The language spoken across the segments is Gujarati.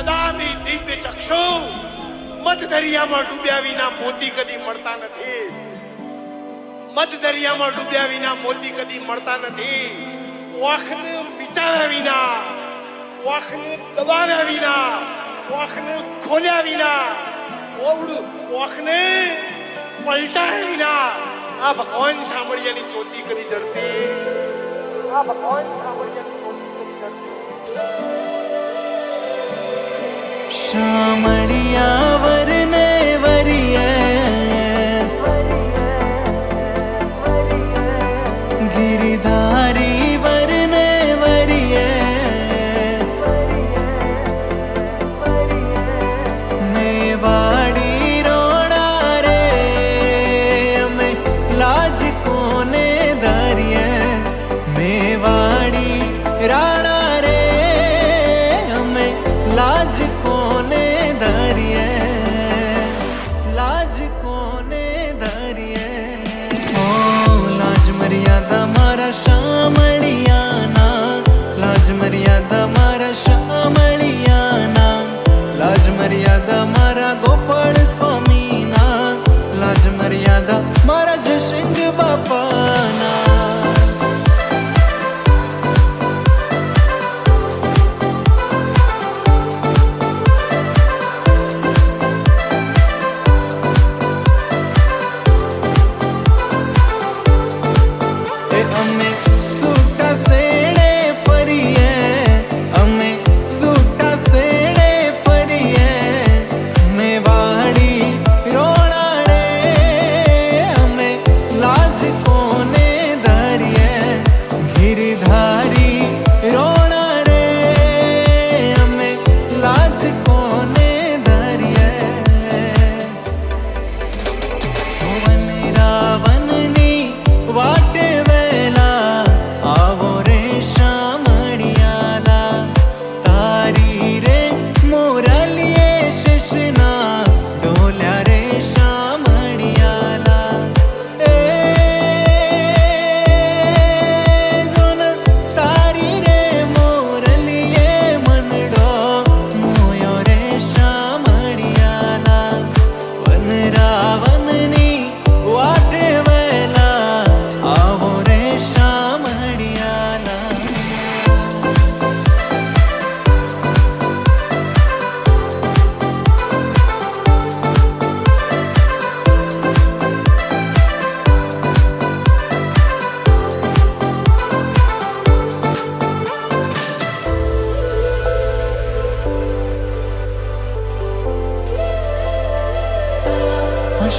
દદામી દિવ્ય ચક્ષુ મધ દરિયામાં ડૂબ્યા વિના મોતી કદી મળતા નથી. મધ દરિયામાં ડૂબ્યા વિના મોતી કદી મળતા નથી. ઓખને મિચાવ્યા વિના, ઓખને દબાવ્યા વિના, ઓખને ખોલ્યા વિના, ઓખને પલટાયા વિના આ ભગવાન સાંભળિયાની ચોતી કરી જડતી. આ ભગવાન સાંભળિયાની ચોતી કરી જડતી. શામળિયા વરને વરિયે ગિરિધારી વરને વરિયે મેવાડી રોણા રે અમે લાજ કોને ધરીએ. મેવાડી રાણા રે અમે લાજ કોને ધરીએ. લાજ કોને ધરીએ. ઓ લાજ મર્યાદા મારા શામળિયાના, લાજ મર્યાદા મારા શામળિયાના, લાજ મર્યાદા મારા ગોપાળ સ્વામીના, લાજ મર્યાદા મારા જશંગ બાપાના. અમે સૂટા સેડે ફરીએ, અમે સૂટા સેડે ફરીએ. મેવાડી રોણા રે અમે લાજ કોને ધરીએ. ગિરિધારી રોણા રે અમે લાજ કોને ધરીએ. વન રાવણની વાટે આવો રે શામળિયાલા, તારી રે મોરલીએ શેષના ડોલ્યા રે શામળિયાલા. એ જોન તારી રે મોરલીએ મનડો મોયો રે શામળિયાલા. વન રાવણની વાટે વેલા આવો રે શામળિયાલા.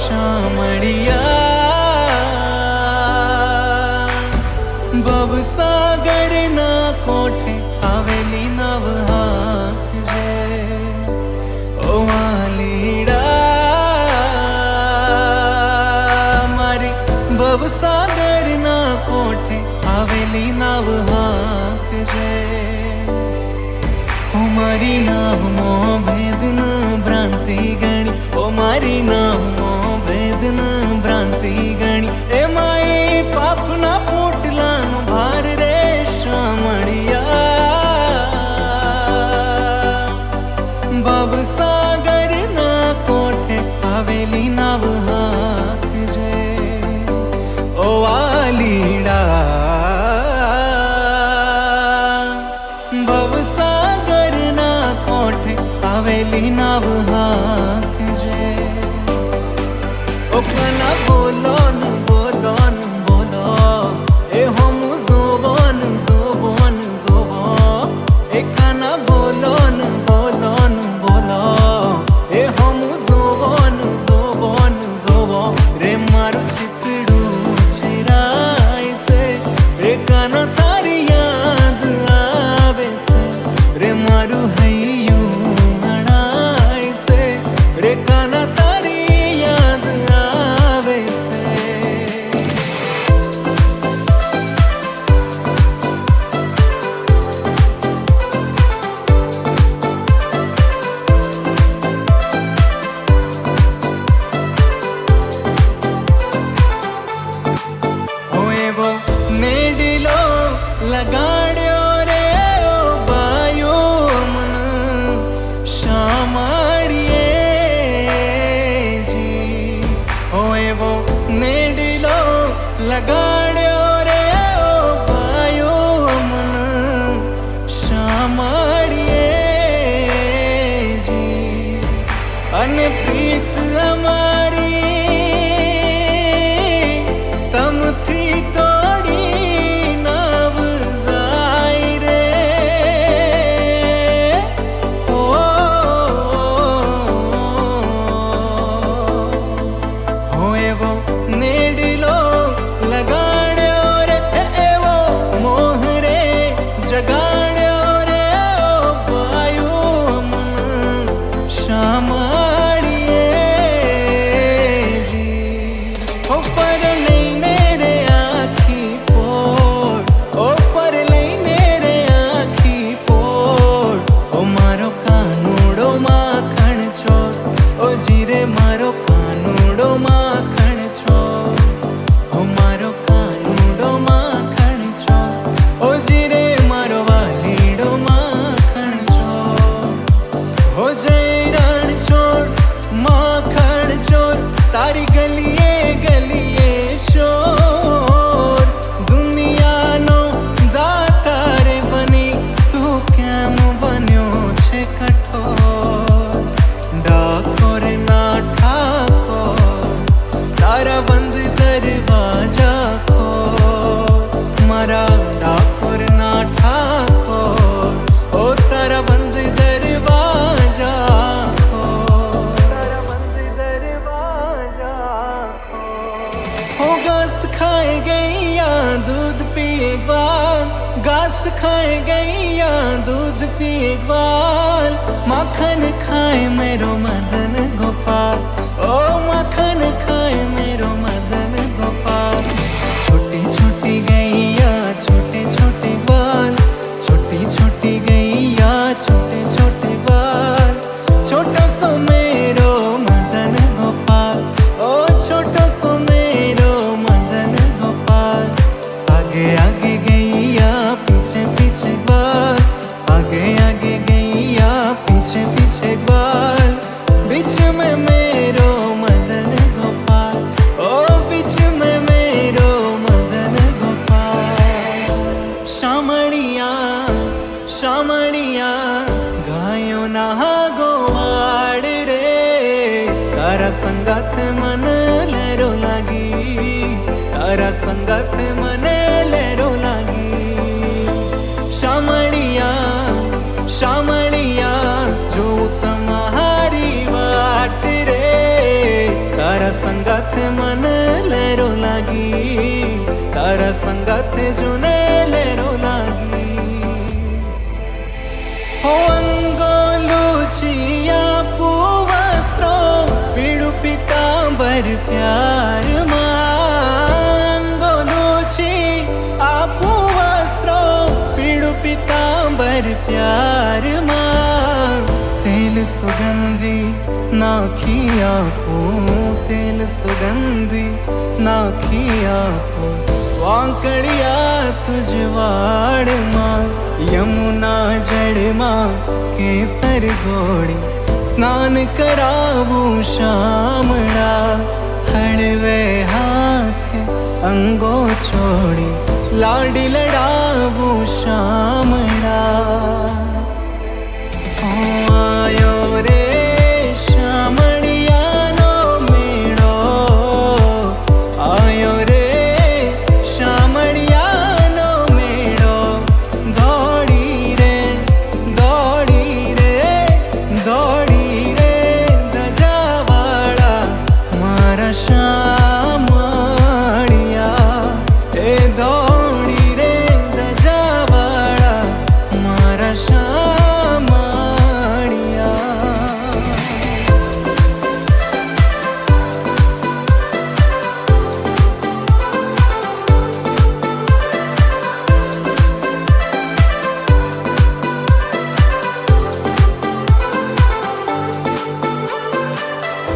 શામળિયા ભવસાગરના કોઠે આવેલી નવ હાંકજે. ઓ વાલીડા મારી ભવસાગરના કોઠે આવેલી નવ હાંકજે. ઓ મારી નાવમો ભેદન ભ્રાંતિ ગણી, ઓ મારી નાવમો ભેદન ભ્રાંતિ ગણી. એમાં પાપના પોટલાનું ભાર રે શામળિયા. ભવસાગરના કોઠે આવેલી નવ હાંકજે. ઓ વાલીડા ભવસાગરના કોઠે આવેલી નવ હાંકજે. ઓ કના બોલો ન બોલો ન બોલો, એ હમ જોવો ન જોવો ન જોવો. એ કના બોલો ન બોલો ન બોલો, એ હમ જોવો ન જોવો ન જોવો. રે મારું ચિતડું ચિરાય છે, રે કના તારી યાદ આવે છે. રે મારું હૈયું હણાય છે, રે કના તારી યાદ આવે છે. ઓ એવો મેડિલો લગાડ્યો રે ઓ બાયો મન અને પ્રીત અમારી તમથી તોડી નવ જાય રે હો એવો નેડલો લગાડ્યો રે એવો મોહ રે જગાડ્યો રે વાયુ મન શામાડીએ જી હો પર લઈને રે આખી પોર ઓ પર લઈને રે આખી પોર ઓ મારો કાનુડો માખણ છો ઓ જીરે મારો કાનુડો માખણ છો ઓ મારો કાનુડો માખણ છો ઓ જીરે મારો વાલીડો માખણ છો હો જય રણ છોડ માખણ ચોર તારી ગલીએ ગલીએ શોર દુનિયાનો દાતા રે બની તું કેમ બન્યો છે કઠોર ડાકોર ના ઠાકોર તારા બંધ દરવાજા ખોલ મારા ડાકોર ના ઠાકોર ઓ તારા બંધ દરવાજા ખોલ તારા બંધ દરવાજા ખોલ हो घास खाए गैया दूध पिए ग्वाल घास खाए गैया दूध पिए ग्वाल माखन खाए मेरो मदन गोपाल ओ माखन खाए मेरो मदन गोपाल छोटी छोटी गैया छोटे छोटे ग्वाल छोटी छोटी गैया छोटे छोटे ग्वाल छोटा सो मेरो मदन गोपाल ओ छोटा सो मेरो मदन गोपाल आगे आगे गैया पीछे पीछे ग्वाल आगे आगे गैया पीछे पीछे ग्वाल बीच में मेरो मदन गोपाल ओ बीच में मेरो मदन गोपाल शामळिया शामळिया गायो ના ગોવાડ રે તારા સંગાથ મને લેરો લાગી તારા સંગાથ મને લેરો લાગી શામળિયા શામળિયા જો તમારી વાટ રે તારા સંગાથ મને લેરો લાગી તારા સંગાથ જોને લેરો લાગી हो अंगोलूचिया पूवस्त्रो पीड़ु पीतांबर प्यार अंगोलूची आपू वस्त्रो पीड़ु पीतांबर प्यार तेल सुगंधी नाखी आपू तेल सुगंधी नाखी आपू वांकड़िया तुझवाड़માં યમુના જળમાં કેસર ઘોડી સ્નાન કરાવું શામળા હળવે હાથે અંગો છોડી લાડી લડાવું શામળા ઓ આયો રે શામળિયાનો મેળો આયો રે શામળિયાનો મેળો દોડી રે ધજાવાળા મારા શામળિયા એ દોડી રે ધજાવાળા મારા શામળિયા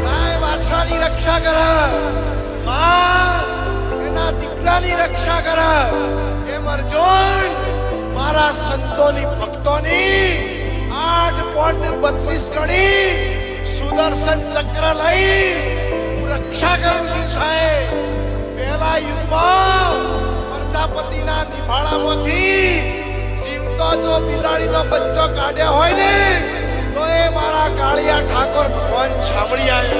ગાય વાછડાની રક્ષા કર માં એના દીકરાની રક્ષા કર એમ અર્જુન મારા સંતોની ભક્તોની 8.32 ગણી સુદર્શન ચક્ર લઈ હું રક્ષા કરું છું સાહેબ પહેલા યુદ્ધમાં પ્રજાપતિના નિભાળામાંથી જીવતો જો બિલાડીનો બચ્ચો કાઢ્યા હોય ને તો એ મારા કાળિયા ઠાકોર ભગવાન સાંભળ્યા